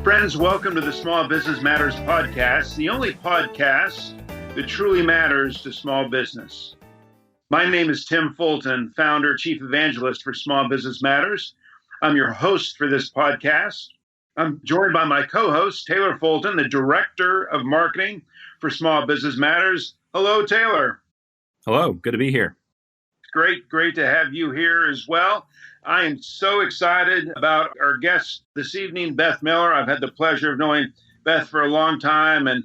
Friends, welcome to the Small Business Matters podcast, the only podcast that truly matters to small business. My name is Tim Fulton, founder, chief evangelist for Small Business Matters. I'm your host for this podcast. I'm joined by my co-host, Taylor Fulton, the director of marketing for Small Business Matters. Hello, Taylor. Hello, good to be here. Great to have you here as well. I am so excited about our guest this evening, Beth Miller. I've had the pleasure of knowing Beth for a long time, and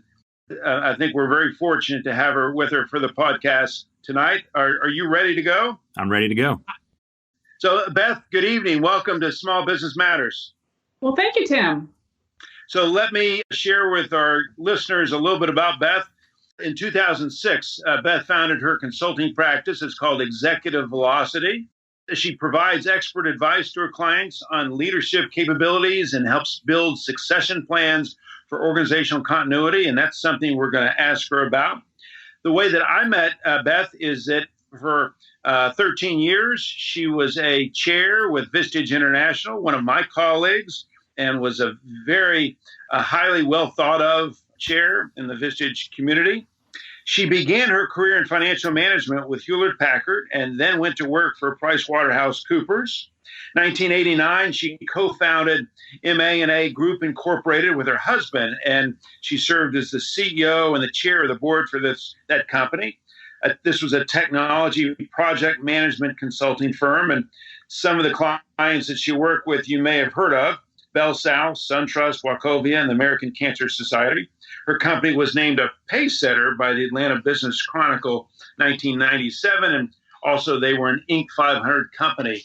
I think we're very fortunate to have her with her for the podcast tonight. Are you ready to go? I'm ready to go. So, Beth, good evening. Welcome to Small Business Matters. Well, thank you, Tim. So let me share with our listeners a little bit about Beth. In 2006, Beth founded her consulting practice. It's called Executive Velocity. She provides expert advice to her clients on leadership capabilities and helps build succession plans for organizational continuity. And that's something we're going to ask her about. The way that I met Beth is that for 13 years, she was a chair with Vistage International, one of my colleagues, and was a very highly well thought of chair in the Vistage community. She began her career in financial management with Hewlett-Packard and then went to work for PricewaterhouseCoopers. 1989, she co-founded M&A Group Incorporated with her husband, and she served as the CEO and the chair of the board for that company. This was a technology project management consulting firm, and some of the clients that she worked with you may have heard of: Bell South, SunTrust, Wachovia, and the American Cancer Society. Her company was named a Pacesetter by the Atlanta Business Chronicle 1997, and also they were an Inc. 500 company.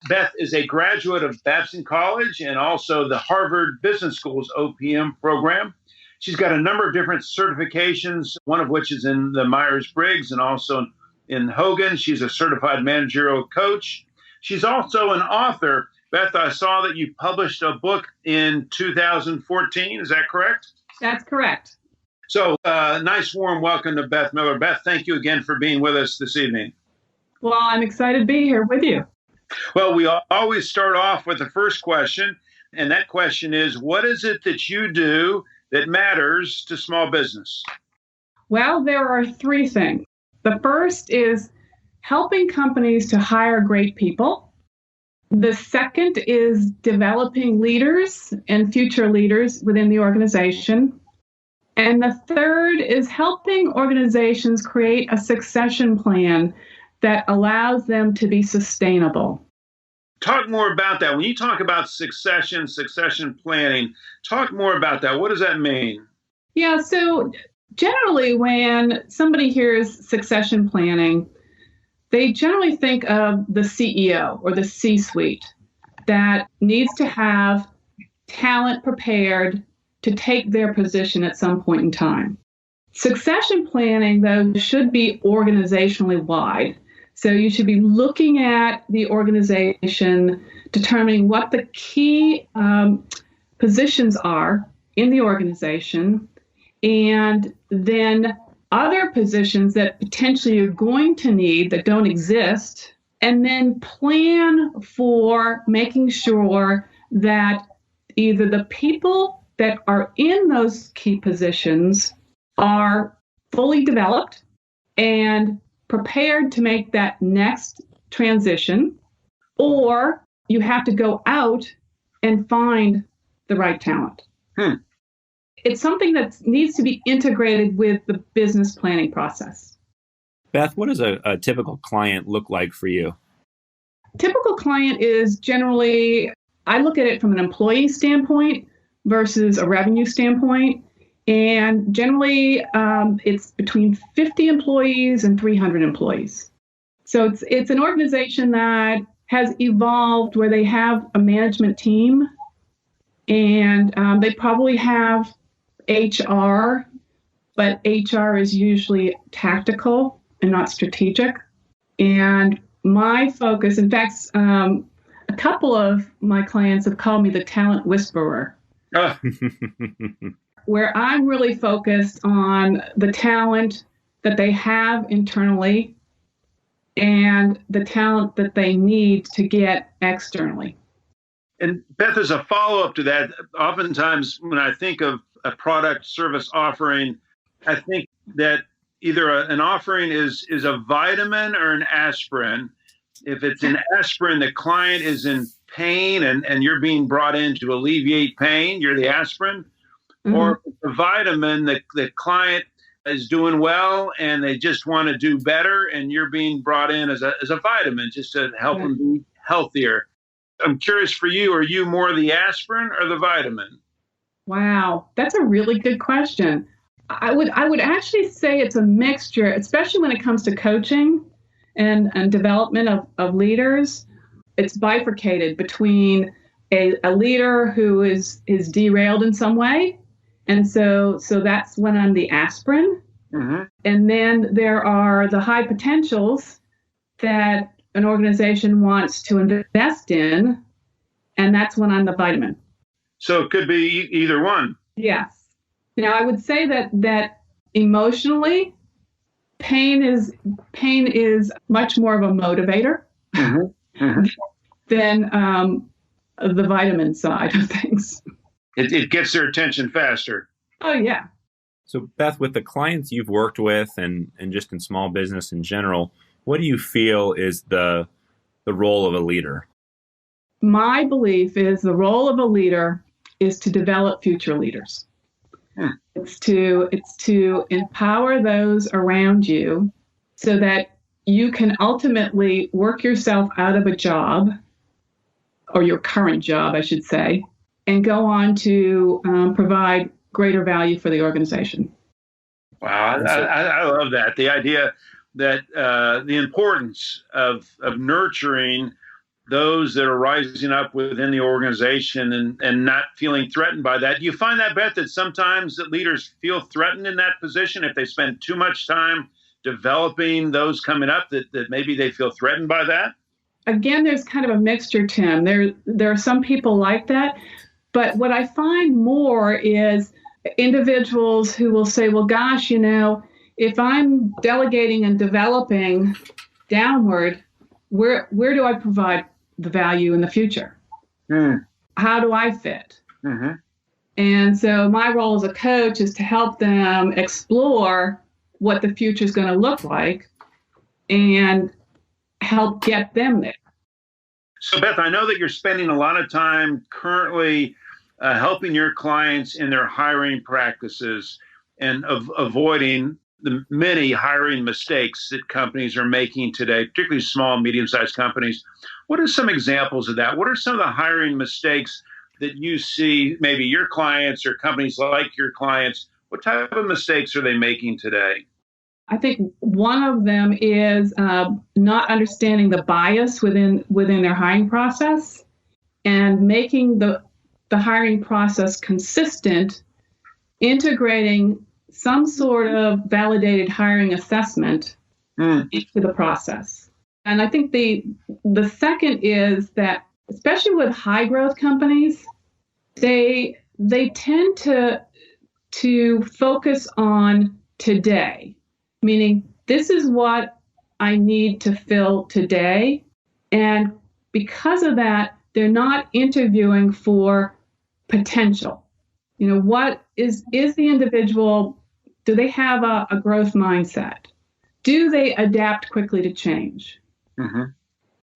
Beth is a graduate of Babson College and also the Harvard Business School's OPM program. She's got a number of different certifications, one of which is in the Myers-Briggs and also in Hogan. She's a certified managerial coach. She's also an author. Beth, I saw that you published a book in 2014. Is that correct? That's correct. So nice warm welcome to Beth Miller. Beth, thank you again for being with us this evening. Well, I'm excited to be here with you. Well, we always start off with the first question, and that question is, what is it that you do that matters to small business? Well, there are three things. The first is helping companies to hire great people. The second is developing leaders and future leaders within the organization. And the third is helping organizations create a succession plan that allows them to be sustainable. Talk more about that. When you talk about succession planning, talk more about that. What does that mean? Yeah, so generally when somebody hears succession planning, they generally think of the CEO or the C-suite that needs to have talent prepared to take their position at some point in time. Succession planning, though, should be organizationally wide. So you should be looking at the organization, determining what the key positions are in the organization, and then other positions that potentially you're going to need that don't exist, and then plan for making sure that either the people that are in those key positions are fully developed and prepared to make that next transition, or you have to go out and find the right talent. It's something that needs to be integrated with the business planning process. Beth, what does a typical client look like for you? Typical client is generally, I look at it from an employee standpoint versus a revenue standpoint. And generally, it's between 50 employees and 300 employees. So it's an organization that has evolved where they have a management team, and they probably have HR, but HR is usually tactical and not strategic. And my focus, in fact, a couple of my clients have called me the talent whisperer. Where I'm really focused on the talent that they have internally and the talent that they need to get externally. And Beth, as a follow-up to that, oftentimes when I think of a product service offering, I think that either an offering is a vitamin or an aspirin. If it's an aspirin, the client is in pain and you're being brought in to alleviate pain, you're the aspirin. Mm-hmm. Or a vitamin, the client is doing well and they just want to do better, and you're being brought in as a vitamin just to help them be healthier. I'm curious for you, are you more the aspirin or the vitamin? Wow, that's a really good question. I would actually say it's a mixture, especially when it comes to coaching and development of leaders. It's bifurcated between a leader who is derailed in some way. And so that's when I'm the aspirin. Mm-hmm. And then there are the high potentials that an organization wants to invest in, and that's when I'm the vitamin. So it could be either one. Yes. Now, I would say that emotionally, pain is much more of a motivator mm-hmm. Mm-hmm. than the vitamin side of things. It gets their attention faster. Oh, yeah. So, Beth, with the clients you've worked with and just in small business in general, what do you feel is the role of a leader? My belief is the role of a leader is to develop future leaders. It's to empower those around you so that you can ultimately work yourself out of a job, or your current job, I should say, and go on to provide greater value for the organization. Wow, I love that. The idea that the importance of nurturing those that are rising up within the organization and not feeling threatened by that. Do you find that, Beth, that sometimes that leaders feel threatened in that position if they spend too much time developing those coming up, that maybe they feel threatened by that? Again, there's kind of a mixture, Tim. There are some people like that. But what I find more is individuals who will say, well, gosh, if I'm delegating and developing downward, where do I provide the value in the future? How do I fit? Mm-hmm. And so my role as a coach is to help them explore what the future is going to look like and help get them there. So, Beth, I know that you're spending a lot of time currently helping your clients in their hiring practices and avoiding the many hiring mistakes that companies are making today, particularly small, medium-sized companies. What are some examples of that? What are some of the hiring mistakes that you see, maybe your clients or companies like your clients? What type of mistakes are they making today? I think one of them is not understanding the bias within their hiring process and making the hiring process consistent, integrating some sort of validated hiring assessment into the process. And I think the second is that, especially with high growth companies, they tend to focus on today, meaning this is what I need to fill today. And because of that, they're not interviewing for potential. What is the individual, do they have a growth mindset? Do they adapt quickly to change? Mm-hmm.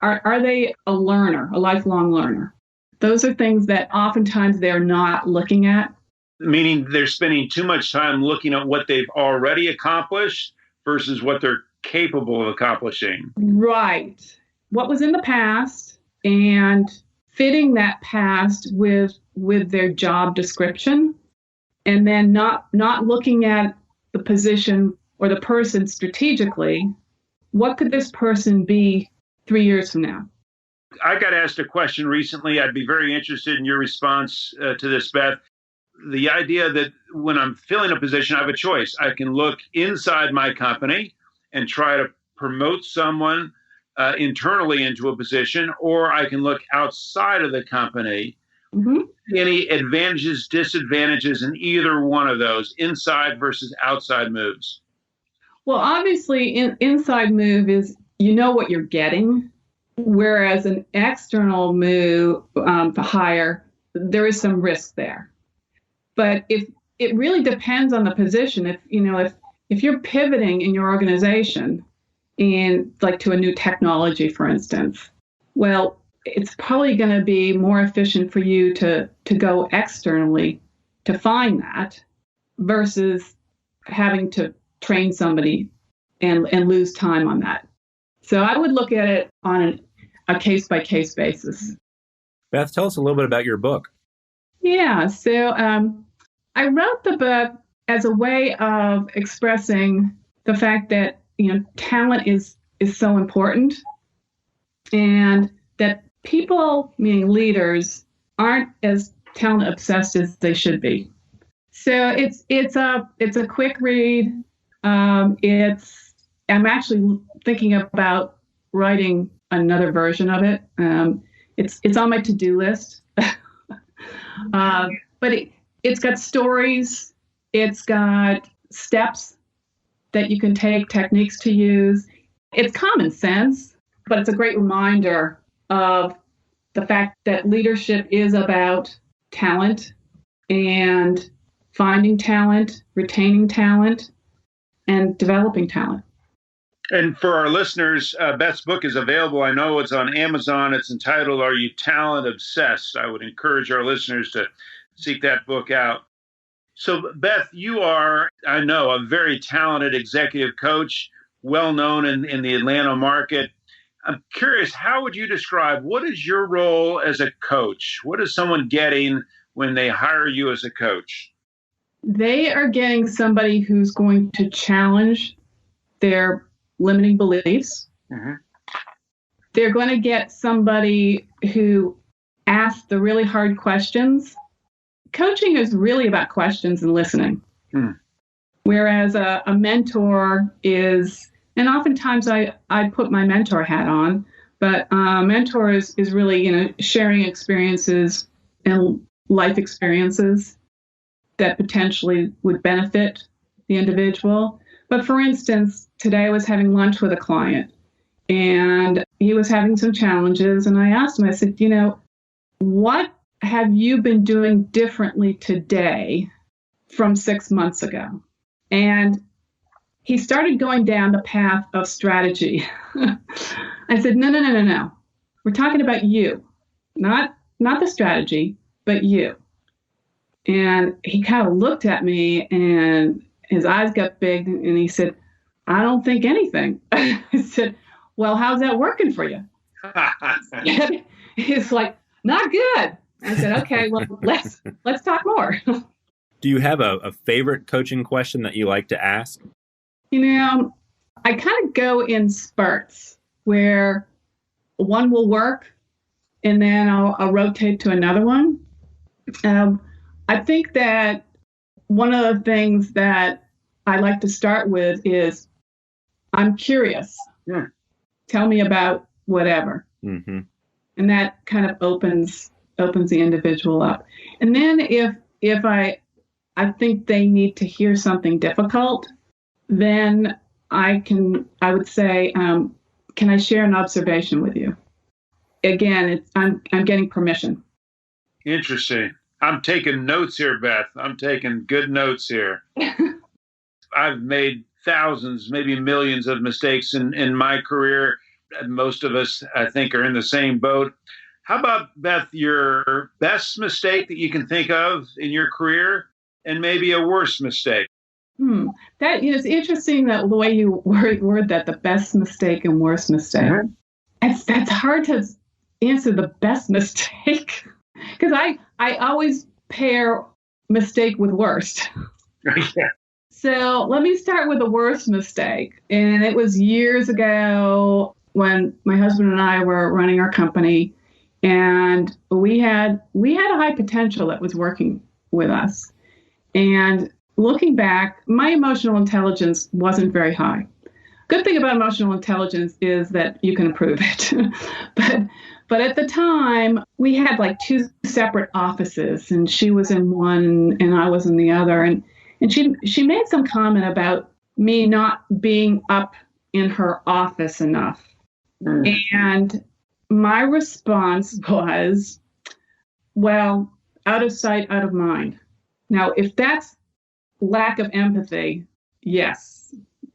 Are they a learner, a lifelong learner? Those are things that oftentimes they're not looking at. Meaning they're spending too much time looking at what they've already accomplished versus what they're capable of accomplishing. Right. What was in the past and fitting that past with their job description, and then not looking at the position or the person strategically. What could this person be 3 years from now? I got asked a question recently. I'd be very interested in your response to this, Beth. The idea that when I'm filling a position, I have a choice. I can look inside my company and try to promote someone internally into a position, or I can look outside of the company. Mm-hmm. Any advantages, disadvantages in either one of those, inside versus outside moves? Well, obviously, inside move is what you're getting. Whereas an external move to hire, there is some risk there. But if it really depends on the position, if you're pivoting in your organization in like to a new technology, for instance, well, it's probably going to be more efficient for you to go externally to find that versus having to train somebody and lose time on that. So I would look at it on a case-by-case basis. Beth, tell us a little bit about your book. Yeah, so I wrote the book as a way of expressing the fact that talent is so important, and that people, meaning leaders, aren't as talent obsessed as they should be. So it's a quick read. I'm actually thinking about writing another version of it. It's on my to-do list. But it's got stories, it's got steps that you can take, techniques to use. It's common sense, but it's a great reminder of the fact that leadership is about talent and finding talent, retaining talent, and developing talent. And for our listeners, Beth's book is available. I know it's on Amazon. It's entitled, Are You Talent Obsessed? I would encourage our listeners to seek that book out. So, Beth, you are, I know, a very talented executive coach, well known in the Atlanta market. I'm curious, how would you describe what is your role as a coach? What is someone getting when they hire you as a coach? They are getting somebody who's going to challenge their limiting beliefs. Mm-hmm. They're going to get somebody who asks the really hard questions. Coaching is really about questions and listening. Whereas a mentor is, and oftentimes I put my mentor hat on, but a mentor is really, sharing experiences and life experiences that potentially would benefit the individual. But for instance, today I was having lunch with a client and he was having some challenges. And I asked him, I said, what have you been doing differently today from 6 months ago? And he started going down the path of strategy. I said, no. We're talking about you, not the strategy, but you. And he kind of looked at me and his eyes got big and he said, I don't think anything. I said, well, how's that working for you? He's like, not good. I said, okay, well, let's talk more. Do you have a favorite coaching question that you like to ask? I kind of go in spurts where one will work and then I'll rotate to another one. I think that one of the things that I like to start with is, I'm curious. Yeah. Tell me about whatever. Mm-hmm. And that kind of opens the individual up. And then if I think they need to hear something difficult, then I would say, can I share an observation with you? Again, I'm getting permission. Interesting. I'm taking notes here, Beth. I'm taking good notes here. I've made thousands, maybe millions of mistakes in my career. Most of us, I think, are in the same boat. How about, Beth, your best mistake that you can think of in your career and maybe a worst mistake? That is interesting, that the way you word that, the best mistake and worst mistake. Mm-hmm. That's hard to answer the best mistake because I always pair mistake with worst. Yeah. So let me start with the worst mistake. And it was years ago when my husband and I were running our company, and we had a high potential that was working with us. And looking back, my emotional intelligence wasn't very high. Good thing about emotional intelligence is that you can improve it. But at the time, we had like two separate offices, and she was in one and I was in the other. And she made some comment about me not being up in her office enough. And my response was, well, out of sight, out of mind. Now, if that's lack of empathy, yes.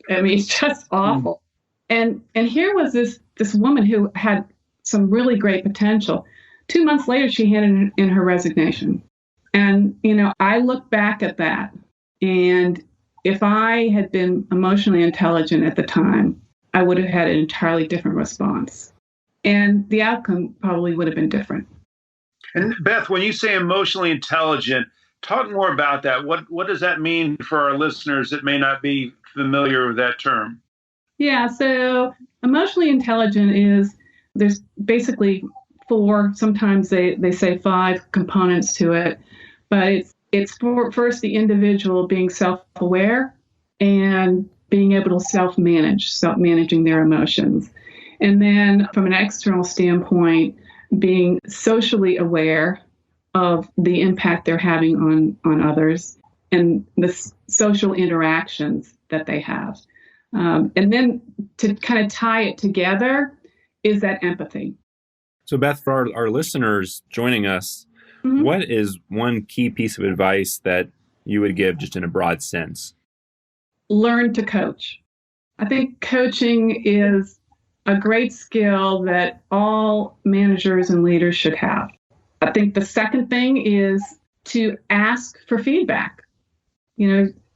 I mean, it's just awful. And here was this woman who had some really great potential. 2 months later, she handed in her resignation. And, I look back at that, and if I had been emotionally intelligent at the time, I would have had an entirely different response. And the outcome probably would have been different. And Beth, when you say emotionally intelligent, talk more about that. What does that mean for our listeners that may not be familiar with that term? Yeah, so emotionally intelligent is, there's basically 4, sometimes they say 5 components to it, but it's for, first, the individual being self-aware and being able to self-managing their emotions. And then from an external standpoint, being socially aware of the impact they're having on others and the social interactions that they have. And then to kind of tie it together is that empathy. So Beth, for our listeners joining us, what is one key piece of advice that you would give just in a broad sense? Learn to coach. I think coaching is a great skill that all managers and leaders should have. I think the second thing is to ask for feedback.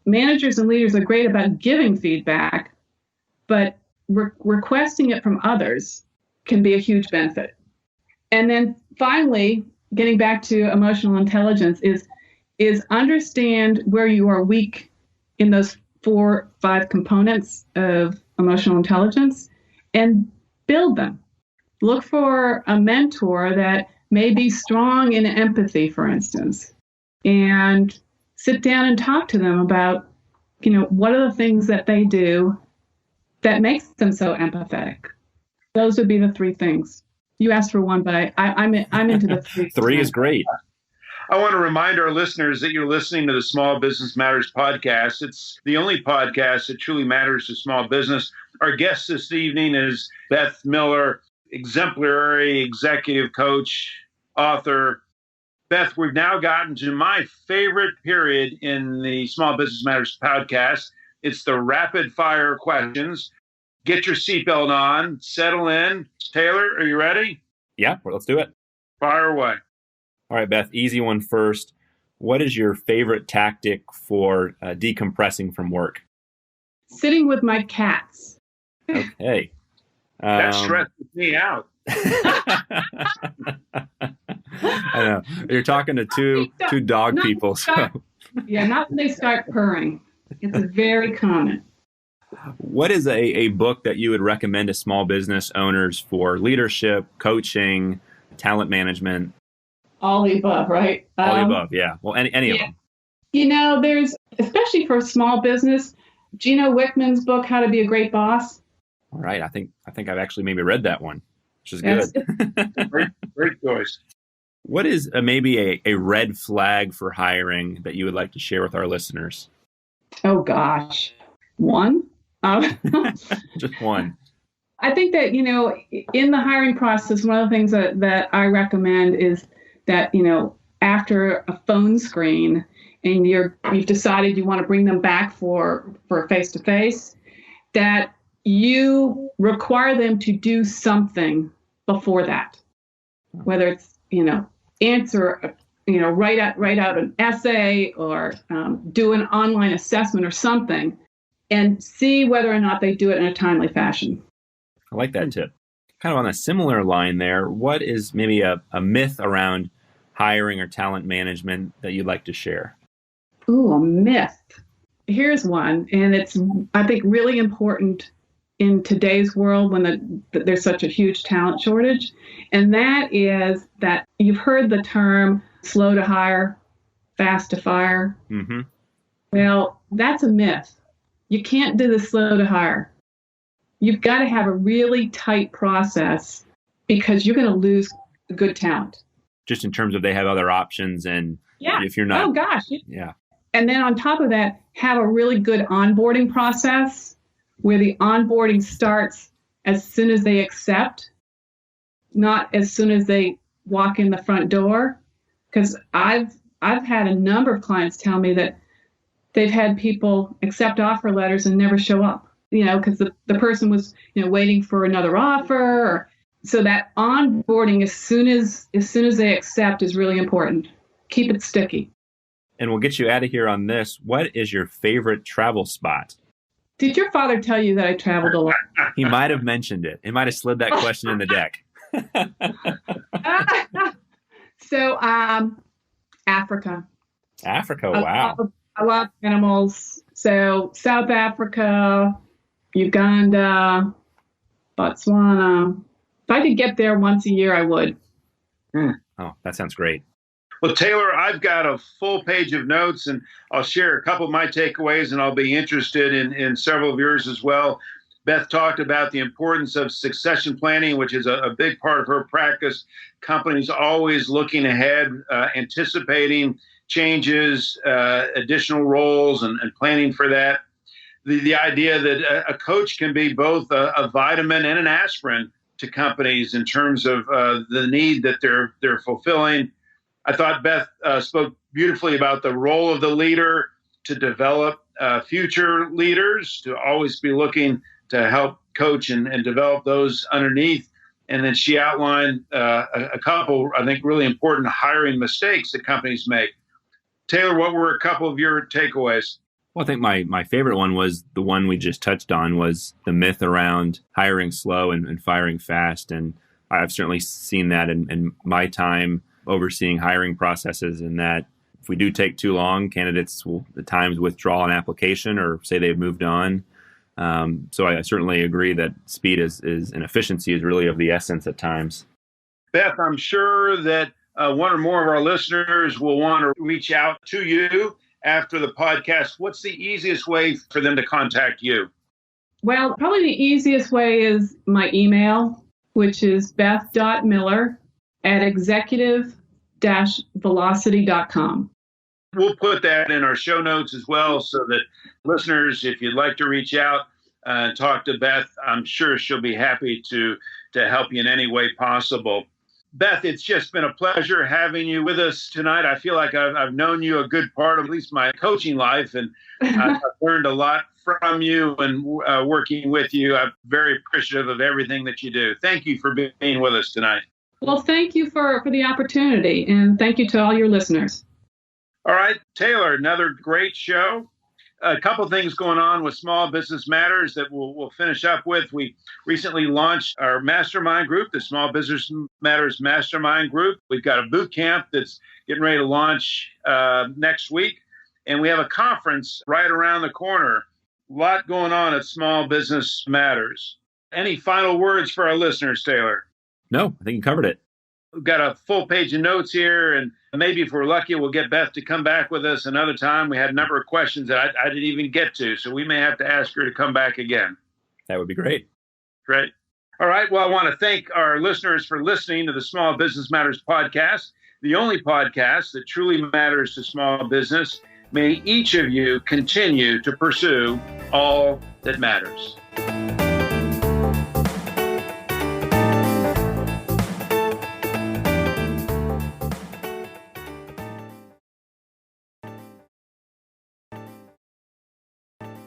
Managers and leaders are great about giving feedback, but requesting it from others can be a huge benefit. And then finally, getting back to emotional intelligence is understand where you are weak in those 4, 5 components of emotional intelligence and build them. Look for a mentor that may be strong in empathy, for instance, and sit down and talk to them about, what are the things that they do that makes them so empathetic. Those would be the 3 things. You asked for 1, but I'm into the 3. 3 is great. I want to remind our listeners that you're listening to the Small Business Matters podcast. It's the only podcast that truly matters to small business. Our guest this evening is Beth Miller, exemplary executive coach, author. Beth, we've now gotten to my favorite period in the Small Business Matters podcast. It's the rapid fire questions. Get your seatbelt on, settle in. Taylor, are you ready? Yeah, well, let's do it. Fire away. All right, Beth, easy one first. What is your favorite tactic for decompressing from work? Sitting with my cats. Okay. That stresses me out. I know. You're talking to two dog people. Yeah, not when they start purring. It's very common. What is a book that you would recommend to small business owners for leadership, coaching, talent management? All the above, right? All the above, yeah. Well, any of them. There's, especially for small business, Gino Wickman's book, How to Be a Great Boss. All right. I think I've actually maybe read that one, which is good. Great choice. What is maybe a red flag for hiring that you would like to share with our listeners? Oh, gosh. 1? Just one. I think that, in the hiring process, one of the things that I recommend is that, after a phone screen and you've decided you want to bring them back for face-to-face, that you require them to do something before that, whether it's, answer, write out an essay or do an online assessment or something, and see whether or not they do it in a timely fashion. I like that tip. Kind of on a similar line there, what is maybe a myth around hiring or talent management that you'd like to share? Ooh, a myth. Here's one, and it's, I think, really important in today's world when there's such a huge talent shortage, and that is that you've heard the term slow to hire, fast to fire. Mm-hmm. Well, that's a myth. You can't do the slow to hire. You've got to have a really tight process because you're going to lose good talent. Just in terms of they have other options, and if you're not. Oh, gosh. Yeah. And then on top of that, have a really good onboarding process where the onboarding starts as soon as they accept. not as soon as they walk in the front door. Because I've had a number of clients tell me that they've had people accept offer letters and never show up, because the person was, waiting for another offer. So that onboarding as soon as they accept is really important. Keep it sticky. And we'll get you out of here on this. What is your favorite travel spot? Did your father tell you that I traveled a lot? He might have mentioned it. He might have slid that question in the deck. So, Africa. Africa, wow. I love animals. So, South Africa, Uganda, Botswana. If I could get there once a year, I would. Oh, that sounds great. Well, Taylor, I've got a full page of notes, and I'll share a couple of my takeaways, and I'll be interested in several of yours as well. Beth talked about the importance of succession planning, which is a big part of her practice. Companies always looking ahead, anticipating changes, additional roles, and planning for that. The idea that a coach can be both a vitamin and an aspirin to companies in terms of the need that they're fulfilling. I thought Beth spoke beautifully about the role of the leader to develop future leaders, to always be looking to help coach and develop those underneath. And then she outlined a couple, I think, really important hiring mistakes that companies make. Taylor, what were a couple of your takeaways? Well, I think my favorite one was the one we just touched on, was the myth around hiring slow and firing fast. And I've certainly seen that in my time overseeing hiring processes, in that if we do take too long, candidates will at times withdraw an application or say they've moved on. So I certainly agree that speed is and efficiency is really of the essence at times. Beth, I'm sure that one or more of our listeners will want to reach out to you after the podcast. What's the easiest way for them to contact you? Well, probably the easiest way is my email, which is beth.miller@executive-velocity.com. We'll put that in our show notes as well, so that listeners, if you'd like to reach out and talk to Beth, I'm sure she'll be happy to help you in any way possible. Beth, it's just been a pleasure having you with us tonight. I feel like I've known you a good part of at least my coaching life, and I've learned a lot from you and working with you. I'm very appreciative of everything that you do. Thank you for being with us tonight. Well, thank you for the opportunity, and thank you to all your listeners. All right, Taylor, another great show. A couple things going on with Small Business Matters that we'll finish up with. We recently launched our mastermind group, the Small Business Matters Mastermind Group. We've got a boot camp that's getting ready to launch next week. And we have a conference right around the corner. A lot going on at Small Business Matters. Any final words for our listeners, Taylor? No, I think you covered it. We've got a full page of notes here, and maybe if we're lucky, we'll get Beth to come back with us another time. We had a number of questions that I didn't even get to, so we may have to ask her to come back again. That would be great. Great. All right. Well, I want to thank our listeners for listening to the Small Business Matters podcast, the only podcast that truly matters to small business. May each of you continue to pursue all that matters.